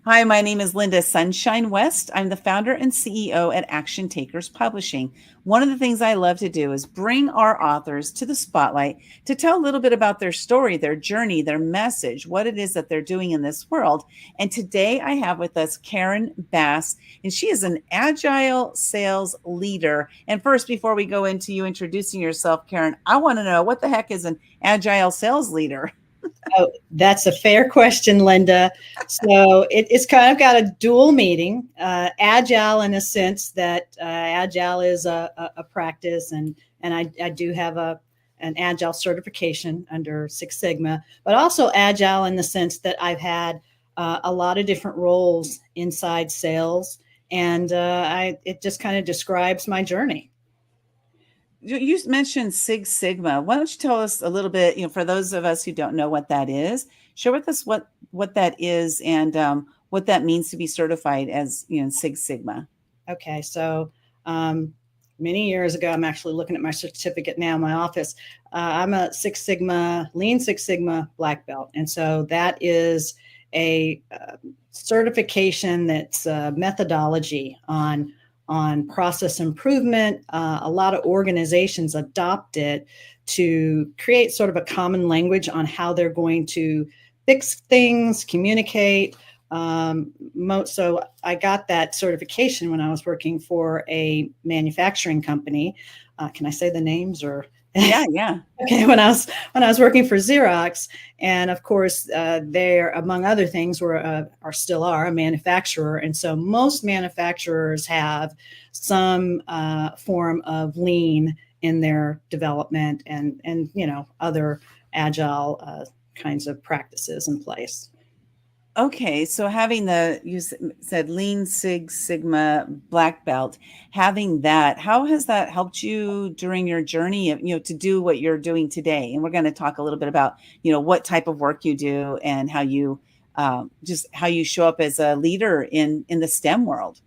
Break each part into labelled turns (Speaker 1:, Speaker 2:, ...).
Speaker 1: Hi, my name is Lynda Sunshine West. I'm the founder and CEO at Action Takers Publishing. One of the things I love to do is bring our authors to the spotlight to tell a little bit about their story, their journey, their message, what it is that they're doing in this world. And today I have with us Karen Bass, and she is an agile sales leader. And first, before we go into you introducing yourself, Karen, I want to know what the heck is an agile sales leader?
Speaker 2: Oh, that's a fair question, Linda. So it's kind of got a dual meaning. Agile in a sense that agile is a practice, and I do have an agile certification under Six Sigma, but also agile in the sense that I've had a lot of different roles inside sales, and it just kind of describes my journey.
Speaker 1: You mentioned Six Sigma. Why don't you tell us a little bit, for those of us who don't know what that is, share with us what that is and what that means to be certified as, Six Sigma.
Speaker 2: Okay, so many years ago, I'm actually looking at my certificate now in my office. I'm a Six Sigma, Lean Six Sigma black belt. And so that is a certification that's a methodology on process improvement. A lot of organizations adopt it to create sort of a common language on how they're going to fix things, communicate. So I got that certification when I was working for a manufacturing company. Can I say the names or?
Speaker 1: Yeah.
Speaker 2: Okay, when I was working for Xerox, and of course, they, among other things, still are a manufacturer, and so most manufacturers have some form of lean in their development, and other agile kinds of practices in place.
Speaker 1: Okay, so having you said Lean Six Sigma black belt, having that, how has that helped you during your journey of, to do what you're doing today? And we're going to talk a little bit about, what type of work you do and how you just how you show up as a leader in the STEM world.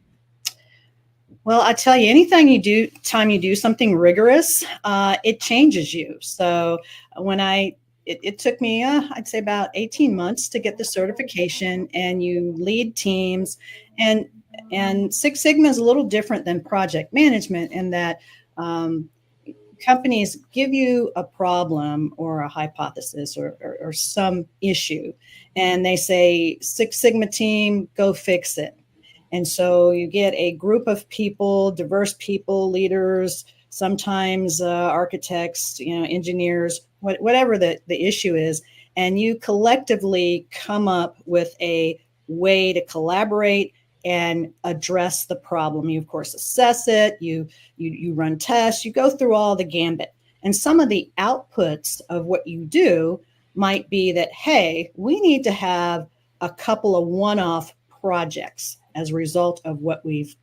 Speaker 2: Well, I tell you, time you do something rigorous, it changes you. So when it took me, I'd say about 18 months to get the certification, and you lead teams, and Six Sigma is a little different than project management in that companies give you a problem or a hypothesis or some issue, and they say, Six Sigma team, go fix it. And so you get a group of people, diverse people, leaders, sometimes architects, engineers, whatever the issue is, and you collectively come up with a way to collaborate and address the problem. You, of course, assess it, you run tests, you go through all the gambit. And some of the outputs of what you do might be that, hey, we need to have a couple of one-off projects as a result of what we've,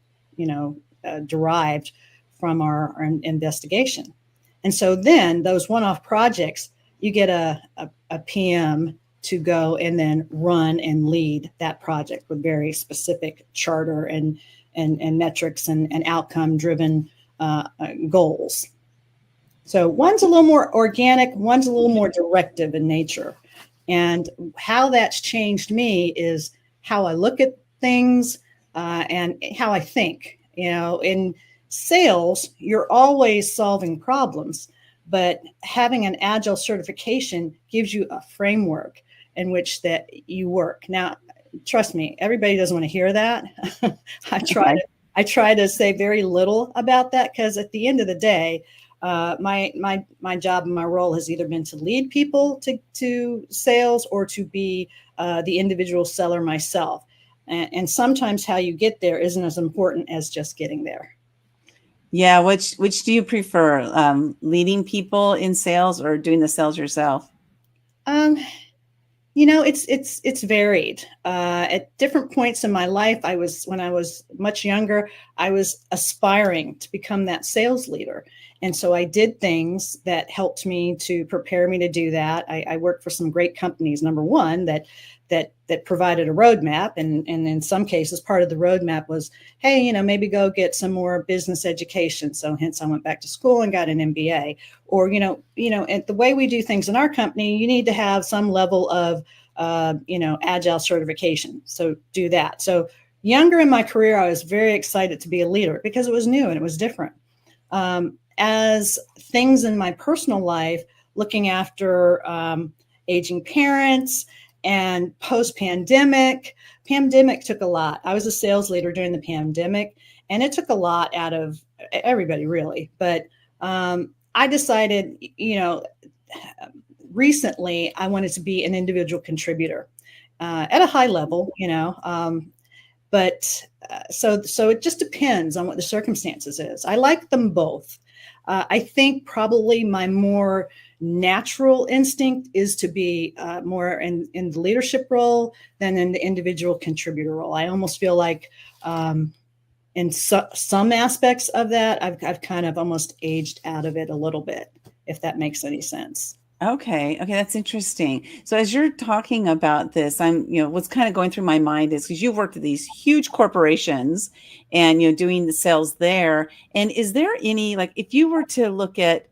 Speaker 2: derived from our investigation. And so then those one-off projects, you get a PM to go and then run and lead that project with very specific charter and metrics and outcome-driven goals. So one's a little more organic, one's a little more directive in nature. And how that's changed me is how I look at things and how I think. In sales, you're always solving problems, but having an agile certification gives you a framework in which that you work. Now, trust me, everybody doesn't want to hear that. I try to say very little about that, because at the end of the day, my job and my role has either been to lead people to sales or to be the individual seller myself. And sometimes how you get there isn't as important as just getting there.
Speaker 1: Yeah, which do you prefer, leading people in sales or doing the sales yourself?
Speaker 2: It's varied. At different points in my life, when I was much younger, I was aspiring to become that sales leader. And so I did things that helped me to prepare me to do that. I worked for some great companies, number one, that provided a roadmap. And in some cases, part of the roadmap was, hey, maybe go get some more business education. So hence I went back to school and got an MBA. Or, and the way we do things in our company, you need to have some level of Agile certification. So do that. So younger in my career, I was very excited to be a leader because it was new and it was different. As things in my personal life, looking after aging parents and post-pandemic, pandemic took a lot. I was a sales leader during the pandemic, and it took a lot out of everybody, really. But I decided, recently I wanted to be an individual contributor at a high level, but so it just depends on what the circumstances is. I like them both. I think probably my more natural instinct is to be more in the leadership role than in the individual contributor role. I almost feel like in some aspects of that, I've kind of almost aged out of it a little bit, if that makes any sense.
Speaker 1: Okay. Okay. That's interesting. So as you're talking about this, what's kind of going through my mind is because you've worked at these huge corporations and, doing the sales there. And is there any, like, if you were to look at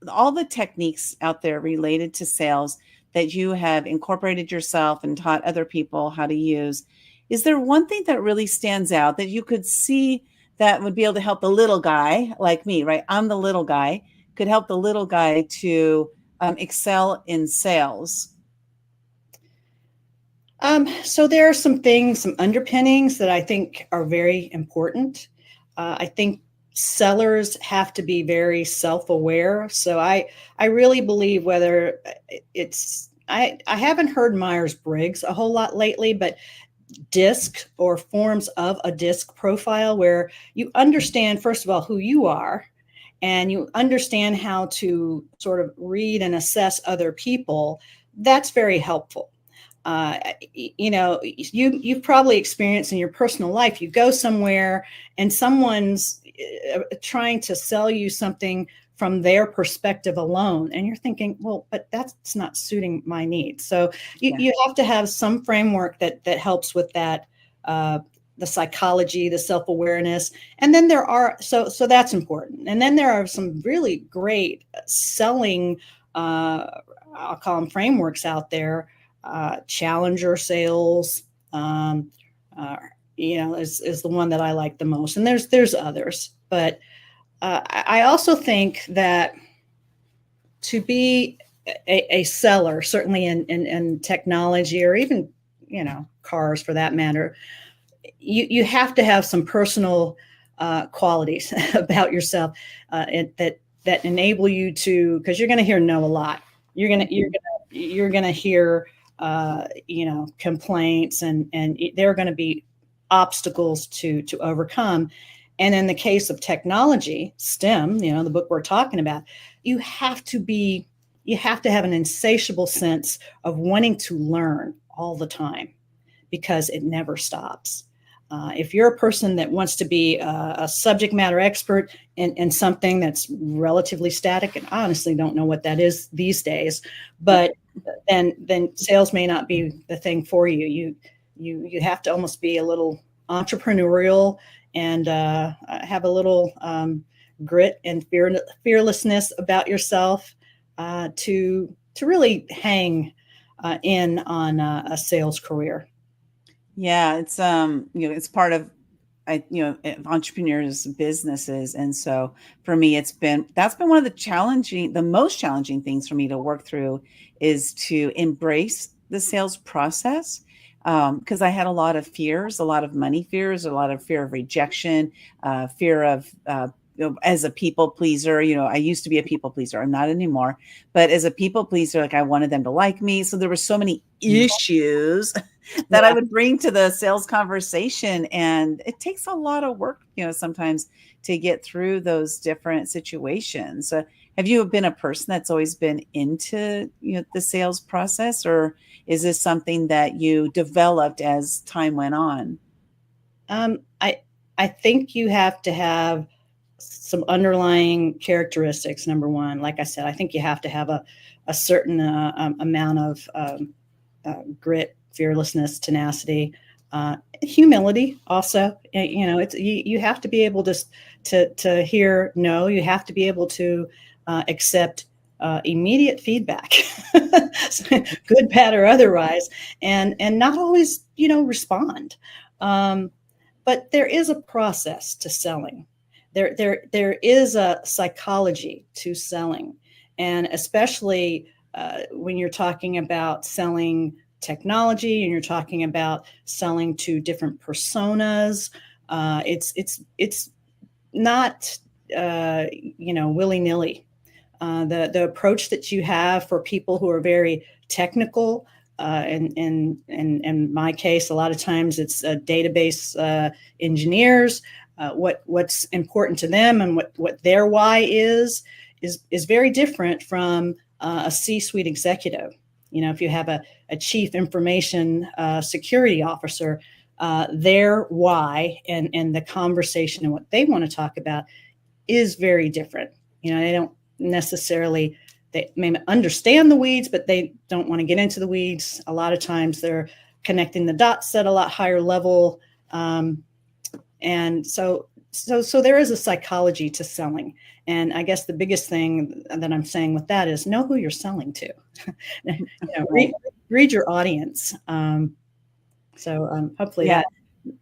Speaker 1: all the techniques out there related to sales that you have incorporated yourself and taught other people how to use, is there one thing that really stands out that you could see that would be able to help the little guy like me, right? I'm the little guy, could help the little guy to excel in sales?
Speaker 2: So there are some things, some underpinnings that I think are very important. I think sellers have to be very self-aware. So I really believe whether it's, I haven't heard Myers-Briggs a whole lot lately, but DISC or forms of a DISC profile where you understand, first of all, who you are, and you understand how to sort of read and assess other people. That's very helpful. You've probably experienced in your personal life, you go somewhere and someone's trying to sell you something from their perspective alone, and you're thinking, well, but that's not suiting my needs. So you have to have some framework that helps with that, the psychology, the self-awareness. And then there are, so that's important. And then there are some really great selling, I'll call them frameworks out there. Challenger sales, is the one that I like the most. And there's others, but I also think that to be a seller, certainly in technology or even, cars for that matter, you have to have some personal qualities about yourself that enable you to, because you're going to hear no a lot. You're going to hear complaints, and there are going to be obstacles to overcome. And in the case of technology, STEM, the book we're talking about, you have to have an insatiable sense of wanting to learn all the time, because it never stops. If you're a person that wants to be a subject matter expert in something that's relatively static, and I honestly don't know what that is these days, but then sales may not be the thing for you. You have to almost be a little entrepreneurial and have a little grit and fearlessness about yourself to really hang in on a sales career.
Speaker 1: Yeah, it's it's part of entrepreneurs' businesses, and so for me, that's been one of the most challenging things for me to work through, is to embrace the sales process, because I had a lot of fears, a lot of money fears, a lot of fear of rejection, fear of as a people pleaser. I used to be a people pleaser. I'm not anymore, but as a people pleaser, like I wanted them to like me, so there were so many issues that I would bring to the sales conversation. And it takes a lot of work, sometimes to get through those different situations. Have you been a person that's always been into, the sales process, or is this something that you developed as time went on?
Speaker 2: I think you have to have some underlying characteristics. Number one, like I said, I think you have to have a certain amount of grit, fearlessness, tenacity, humility. Also, it's you have to be able to hear no. You have to be able to accept immediate feedback, good, bad, or otherwise, and not always, respond. But there is a process to selling. There is a psychology to selling, and especially when you're talking about selling technology and you're talking about selling to different personas. It's not willy nilly. The approach that you have for people who are very technical, and in my case, a lot of times it's database engineers. What's important to them and what their why is very different from a C-suite executive. If you have a chief information security officer, their why and the conversation and what they want to talk about is very different. They don't necessarily, they may understand the weeds, but they don't want to get into the weeds. A lot of times they're connecting the dots at a lot higher level. And so there is a psychology to selling. And I guess the biggest thing that I'm saying with that is know who you're selling to. Read your audience. Hopefully that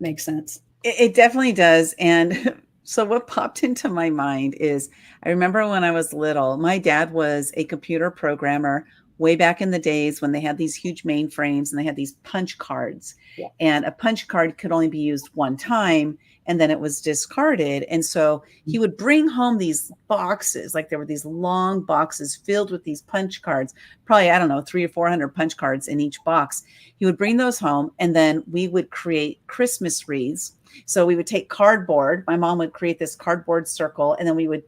Speaker 2: makes sense.
Speaker 1: It definitely does. And so what popped into my mind is I remember when I was little, my dad was a computer programmer way back in the days when they had these huge mainframes and they had these punch cards.
Speaker 2: Yeah.
Speaker 1: And a punch card could only be used one time and then it was discarded. And so he would bring home these boxes, like there were these long boxes filled with these punch cards, probably, I don't know, 300 or 400 punch cards in each box. He would bring those home and then we would create Christmas wreaths. So we would take cardboard. My mom would create this cardboard circle, and then we would,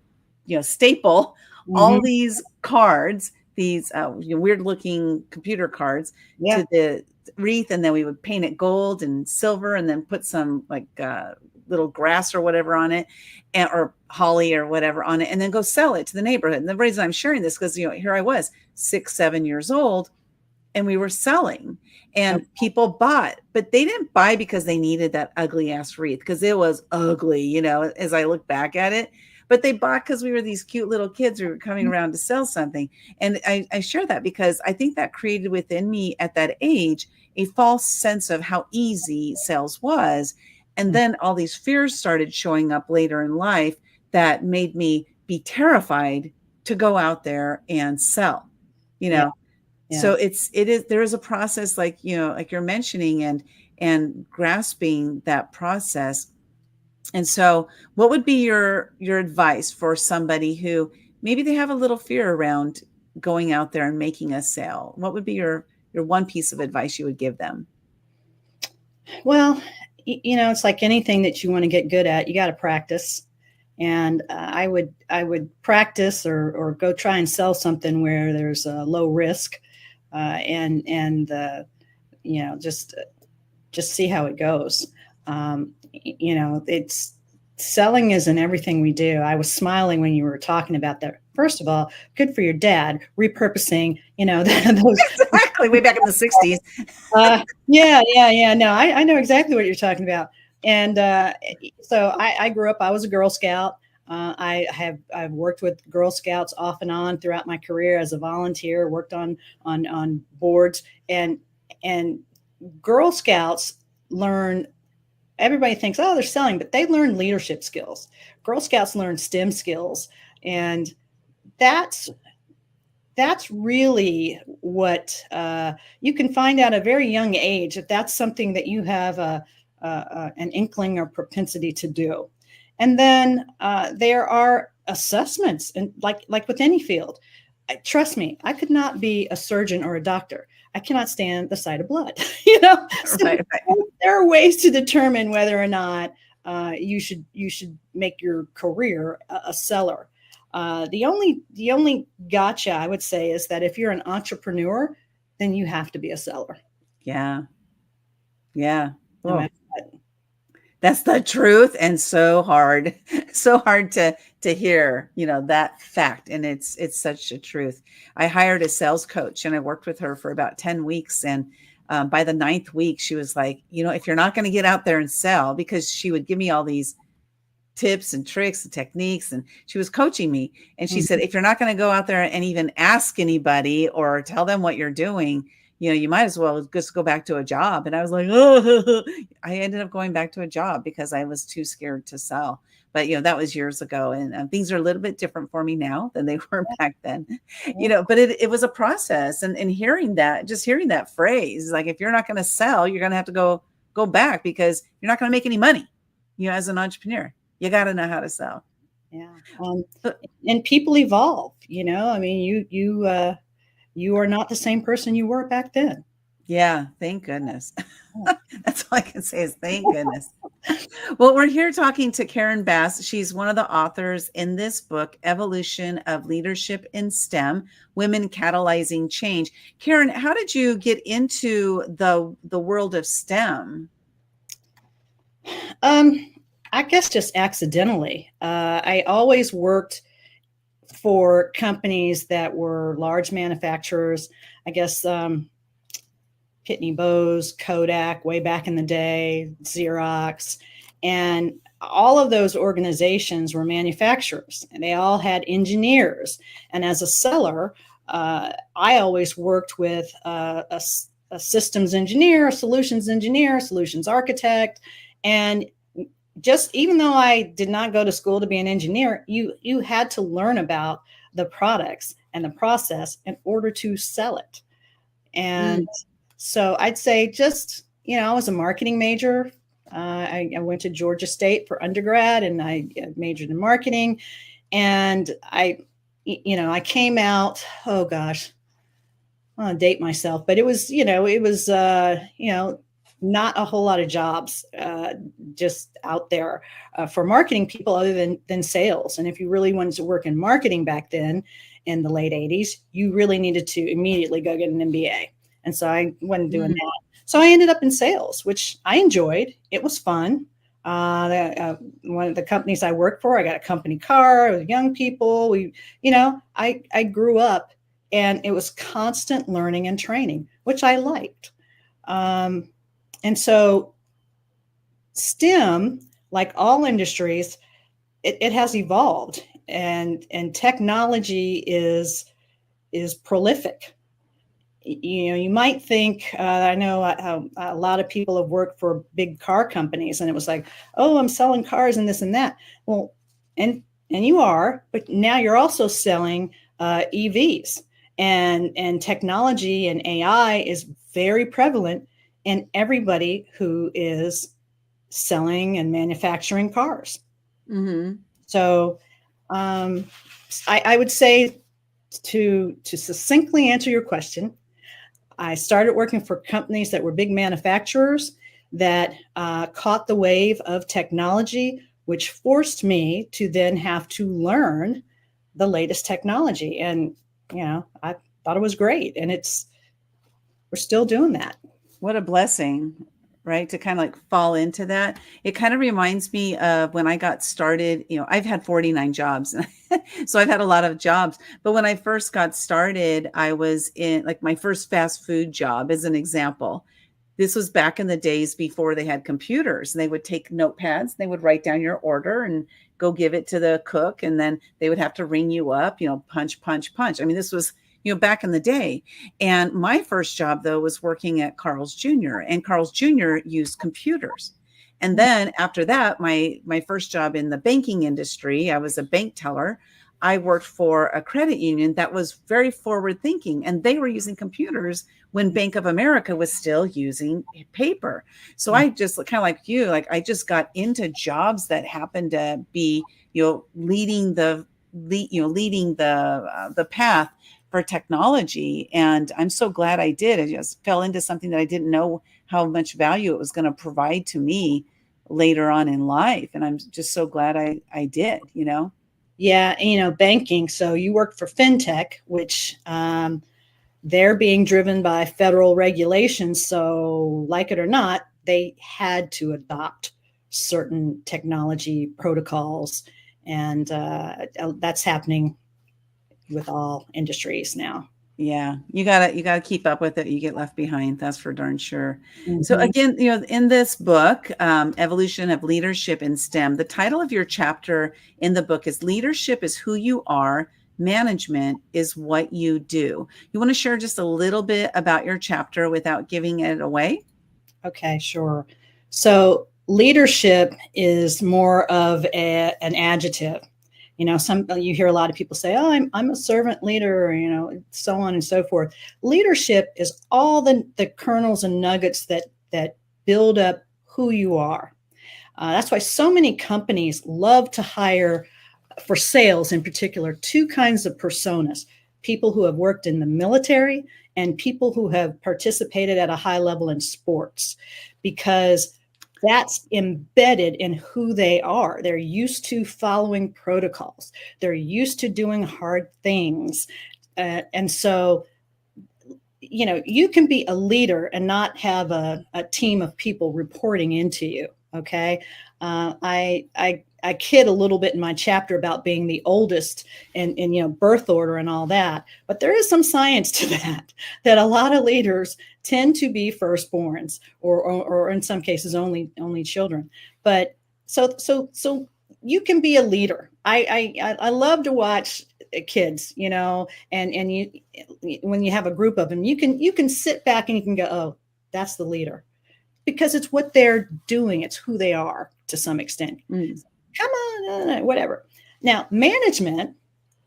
Speaker 1: staple all these cards, these weird-looking computer cards, to the wreath, and then we would paint it gold and silver, and then put some little grass or whatever on it, or holly or whatever on it, and then go sell it to the neighborhood. And the reason I'm sharing this because here I was 6-7 years old. And we were selling and people bought, but they didn't buy because they needed that ugly ass wreath because it was ugly, as I look back at it, but they bought because we were these cute little kids who were coming around to sell something. And I share that because I think that created within me at that age a false sense of how easy sales was. And then all these fears started showing up later in life that made me be terrified to go out there and sell,
Speaker 2: Yeah.
Speaker 1: So there is a process like you're mentioning and grasping that process. And so what would be your advice for somebody who maybe they have a little fear around going out there and making a sale? What would be your one piece of advice you would give them?
Speaker 2: Well, it's like anything that you want to get good at, you got to practice. And I would practice or go try and sell something where there's a low risk. Just see how it goes. It's selling isn't everything we do. I was smiling when you were talking about that. First of all, good for your dad repurposing, those
Speaker 1: exactly way back in the 60s.
Speaker 2: Yeah. No, I know exactly what you're talking about. And so I grew up, I was a Girl Scout. I've worked with Girl Scouts off and on throughout my career as a volunteer, worked on boards, and Girl Scouts learn. Everybody thinks, oh, they're selling, but they learn leadership skills. Girl Scouts learn STEM skills, and that's really what you can find out at a very young age if that's something that you have an inkling or propensity to do. And then there are assessments, and like with any field, trust me, I could not be a surgeon or a doctor. I cannot stand the sight of blood. So
Speaker 1: Right.
Speaker 2: There are ways to determine whether or not you should make your career a seller. The only gotcha I would say is that if you're an entrepreneur, then you have to be a seller.
Speaker 1: Yeah.
Speaker 2: No matter what.
Speaker 1: That's the truth, and so hard to hear, that fact. And it's such a truth. I hired a sales coach and I worked with her for about 10 weeks. And by the 9th week, she was like, if you're not going to get out there and sell, because she would give me all these tips and tricks and techniques. And she was coaching me. And she said,
Speaker 2: Mhm.
Speaker 1: if you're not going to go out there and even ask anybody or tell them what you're doing, you might as well just go back to a job. And I was like, oh, I ended up going back to a job because I was too scared to sell. But, that was years ago. And things are a little bit different for me now than they were back then, but it was a process. And hearing that phrase, like, if you're not going to sell, you're going to have to go back because you're not going to make any money, as an entrepreneur. You got to know how to sell.
Speaker 2: Yeah. And people evolve, I mean, you are not the same person you were back then.
Speaker 1: Yeah. Thank goodness. That's all I can say is thank goodness. Well, we're here talking to Karen Bass. She's one of the authors in this book, Evolution of Leadership in STEM, Women Catalyzing Change. Karen, how did you get into the world of STEM?
Speaker 2: I guess just accidentally. I always worked for companies that were large manufacturers. I guess Pitney Bowes, Kodak, way back in the day, Xerox, and all of those organizations were manufacturers, and they all had engineers. And as a seller, I always worked with a systems engineer, a solutions architect, and just even though I did not go to school to be an engineer, you had to learn about the products and the process in order to sell it. And so I'd say just, I was a marketing major. I went to Georgia State for undergrad, and I majored in marketing. And I came out, oh gosh, I want to date myself, but it was not a whole lot of jobs just out there for marketing people other than sales. And if you really wanted to work in marketing back then in the late 80s, you really needed to immediately go get an MBA. And so I wasn't doing that. So I ended up in sales, which I enjoyed. It was fun. One of the companies I worked for, I got a company car with young people. I grew up, and it was constant learning and training, which I liked. And so STEM, like all industries, it has evolved, and technology is prolific. You might think, I know a lot of people have worked for big car companies, and it was like, oh, I'm selling cars and this and that. Well, and you are, but now you're also selling EVs, and technology and AI is very prevalent in everybody who is selling and manufacturing cars.
Speaker 1: Mm-hmm.
Speaker 2: So I would say, to succinctly answer your question, I started working for companies that were big manufacturers that caught the wave of technology, which forced me to then have to learn the latest technology. And, I thought it was great. And we're still doing that.
Speaker 1: What a blessing, right? To kind of like fall into that. It kind of reminds me of when I got started. I've had 49 jobs. So I've had a lot of jobs. But when I first got started, I was in like my first fast food job as an example. This was back in the days before they had computers. They would take notepads, they would write down your order and go give it to the cook. And then they would have to ring you up, punch, punch, punch. I mean, this was, back in the day. And my first job, though, was working at Carl's Jr. And Carl's Jr. used computers. And then after that, my first job in the banking industry, I was a bank teller. I worked for a credit union that was very forward thinking, and they were using computers when Bank of America was still using paper. So I just kind of like you, like I just got into jobs that happened to be, leading the path for technology. And I'm so glad I did. I just fell into something that I didn't know how much value it was going to provide to me later on in life. And I'm just so glad I did,
Speaker 2: Yeah, banking. So you work for fintech, which they're being driven by federal regulations. So like it or not, they had to adopt certain technology protocols. And that's happening with all industries now.
Speaker 1: Yeah, you gotta keep up with it. You get left behind. That's for darn sure. So
Speaker 2: Mhm.
Speaker 1: again, in this book, Evolution of Leadership in STEM, the title of your chapter in the book is "Leadership is Who You Are. Management is What You Do." You want to share just a little bit about your chapter without giving it away?
Speaker 2: Okay, sure. So leadership is more of an adjective. Some you hear a lot of people say, "Oh, I'm a servant leader," so on and so forth. Leadership is all the kernels and nuggets that build up who you are. That's why so many companies love to hire, for sales in particular, two kinds of personas: people who have worked in the military and people who have participated at a high level in sports, because that's embedded in who they are. They're used to following protocols, they're used to doing hard things. And so, you can be a leader and not have a team of people reporting into you. Okay. I kid a little bit in my chapter about being the oldest in birth order and all that, but there is some science to that a lot of leaders tend to be firstborns, or in some cases only children. But so you can be a leader. I love to watch kids, and you, when you have a group of them, you can sit back and you can go, "Oh, that's the leader," because it's what they're doing, it's who they are to some extent.
Speaker 1: Mm.
Speaker 2: Come on, whatever. Now, management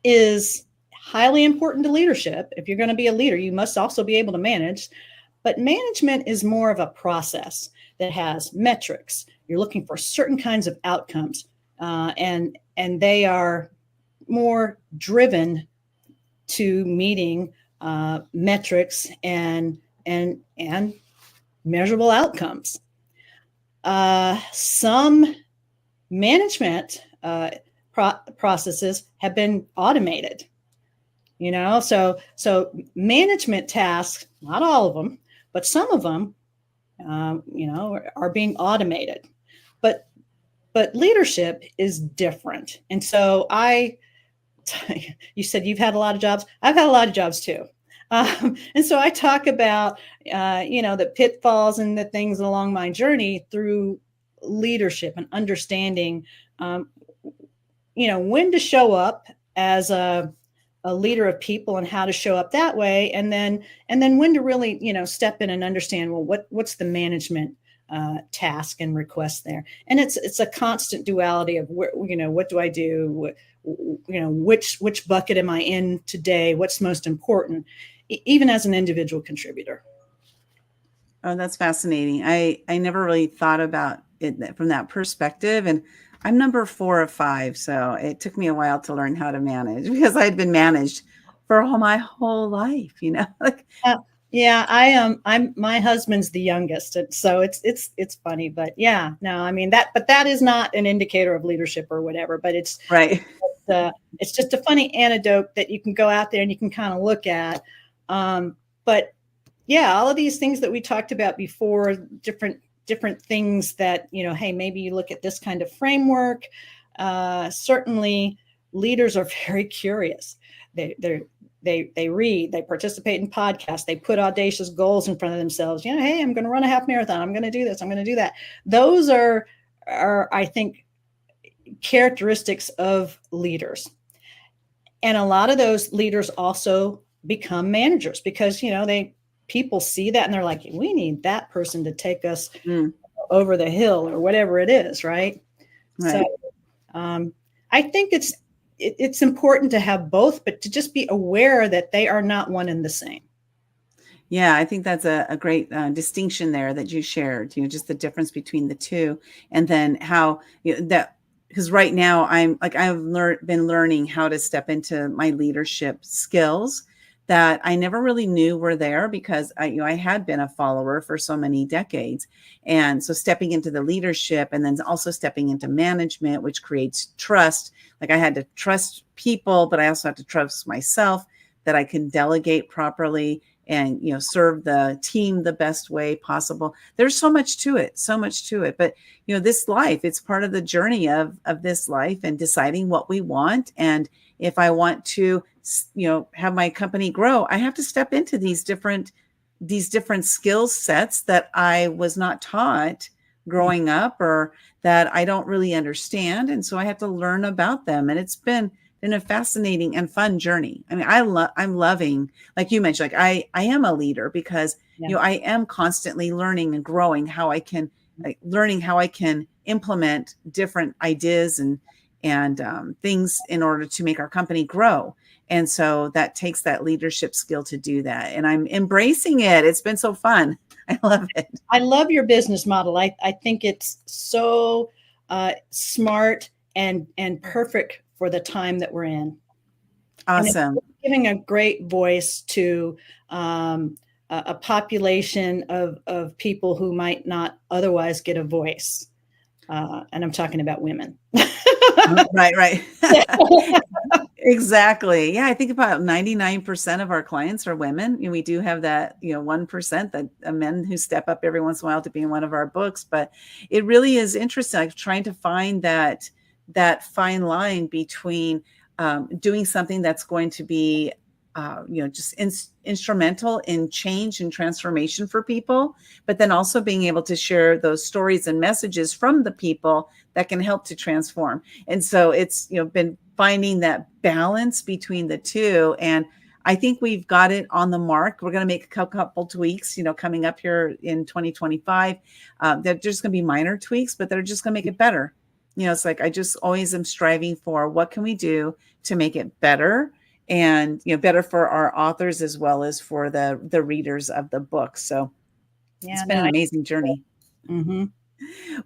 Speaker 2: is highly important to leadership. If you're going to be a leader, you must also be able to manage. But management is more of a process that has metrics. You're looking for certain kinds of outcomes, and they are more driven to meeting metrics and measurable outcomes. Some management processes have been automated. So management tasks, not all of them, but some of them, are being automated. But leadership is different, and so you said you've had a lot of jobs. I've had a lot of jobs too. And so I talk about, the pitfalls and the things along my journey through leadership and understanding, when to show up as a leader of people and how to show up that way. And then when to really, step in and understand, well, what's the management task and request there. And it's a constant duality of what do I do? Which bucket am I in today? What's most important, even as an individual contributor.
Speaker 1: Oh, that's fascinating. I never really thought about it from that perspective. And I'm number 4 of 5. So it took me a while to learn how to manage because I had been managed for my whole life, like,
Speaker 2: Uh, yeah, I am. My husband's the youngest, and so it's funny, but yeah, no, I mean but that is not an indicator of leadership or whatever. But
Speaker 1: right.
Speaker 2: it's just a funny anecdote that you can go out there and you can kind of look at. But yeah, all of these things that we talked about before, different things that, hey, maybe you look at this kind of framework. Certainly, leaders are very curious. They read, they participate in podcasts, they put audacious goals in front of themselves. Hey, I'm going to run a half marathon. I'm going to do this. I'm going to do that. Those are I think, characteristics of leaders. And a lot of those leaders also become managers because, people see that and they're like, we need that person to take us
Speaker 1: Mm,
Speaker 2: over the hill or whatever it is. Right. So
Speaker 1: right.
Speaker 2: I think it's important to have both, but to just be aware that they are not one and the same.
Speaker 1: Yeah, I think that's a great distinction there that you shared, just the difference between the two. And then how that, because right now I've been learning how to step into my leadership skills that I never really knew were there because I had been a follower for so many decades. And so stepping into the leadership and then also stepping into management, which creates trust. Like I had to trust people, but I also had to trust myself that I can delegate properly and serve the team the best way possible. There's so much to it, but this life, it's part of the journey of this life and deciding what we want. And if I want to have my company grow, I have to step into these different skill sets that I was not taught growing up, or that I don't really understand. And so I have to learn about them. And it's been a fascinating and fun journey. I mean, I'm loving, like you mentioned, like I am a leader because, I am constantly learning and growing learning how I can implement different ideas and things in order to make our company grow. And so that takes that leadership skill to do that. And I'm embracing it. It's been so fun. I love it.
Speaker 2: I love your business model. I think it's so smart and perfect for the time that we're in.
Speaker 1: Awesome.
Speaker 2: Giving a great voice to a population of people who might not otherwise get a voice. And I'm talking about women.
Speaker 1: Right. Exactly. Yeah, I think about 99% of our clients are women. And we do have that, 1% that men who step up every once in a while to be in one of our books. But it really is interesting, like trying to find that fine line between doing something that's going to be just instrumental in change and transformation for people, but then also being able to share those stories and messages from the people that can help to transform. And so it's, been finding that balance between the two. And I think we've got it on the mark. We're going to make a couple tweaks, coming up here in 2025. That there's going to be minor tweaks, but they're just going to make it better. It's like, I just always am striving for what can we do to make it better, and better for our authors as well as for the readers of the book. So it's been an amazing journey.
Speaker 2: Mm-hmm.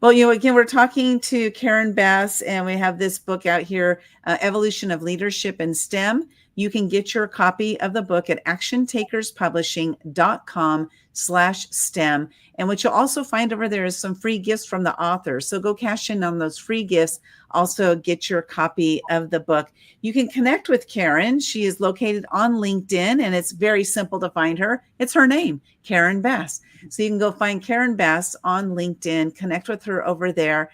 Speaker 1: Well, again, we're talking to Karen Bass, and we have this book out here, Evolution of Leadership in STEM. You can get your copy of the book at actiontakerspublishing.com/STEM. And what you'll also find over there is some free gifts from the author. So go cash in on those free gifts. Also get your copy of the book. You can connect with Karen. She is located on LinkedIn, and it's very simple to find her. It's her name, Karen Bass. So you can go find Karen Bass on LinkedIn, connect with her over there,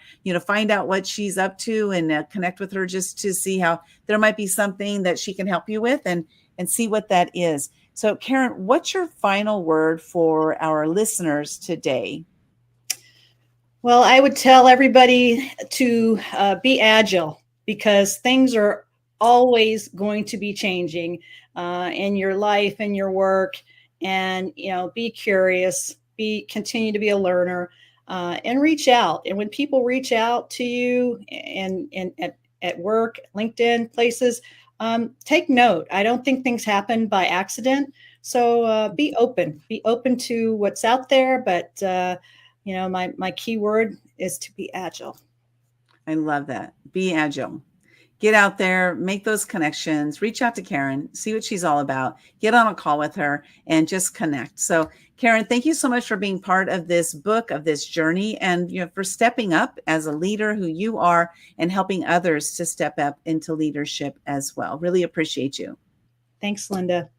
Speaker 1: find out what she's up to, and connect with her just to see how there might be something that she can help you with, and see what that is. So Karen, what's your final word for our listeners today?
Speaker 2: Well, I would tell everybody to be agile, because things are always going to be changing in your life and your work. And, be curious, continue to be a learner, and reach out. And when people reach out to you and at work, LinkedIn, places, take note. I don't think things happen by accident. So be open to what's out there. But, my key word is to be agile.
Speaker 1: I love that. Be agile. Get out there, make those connections, reach out to Karen, see what she's all about, get on a call with her, and just connect. So Karen, thank you so much for being part of this book, of this journey, and for stepping up as a leader who you are, and helping others to step up into leadership as well. Really appreciate you.
Speaker 2: Thanks, Lynda.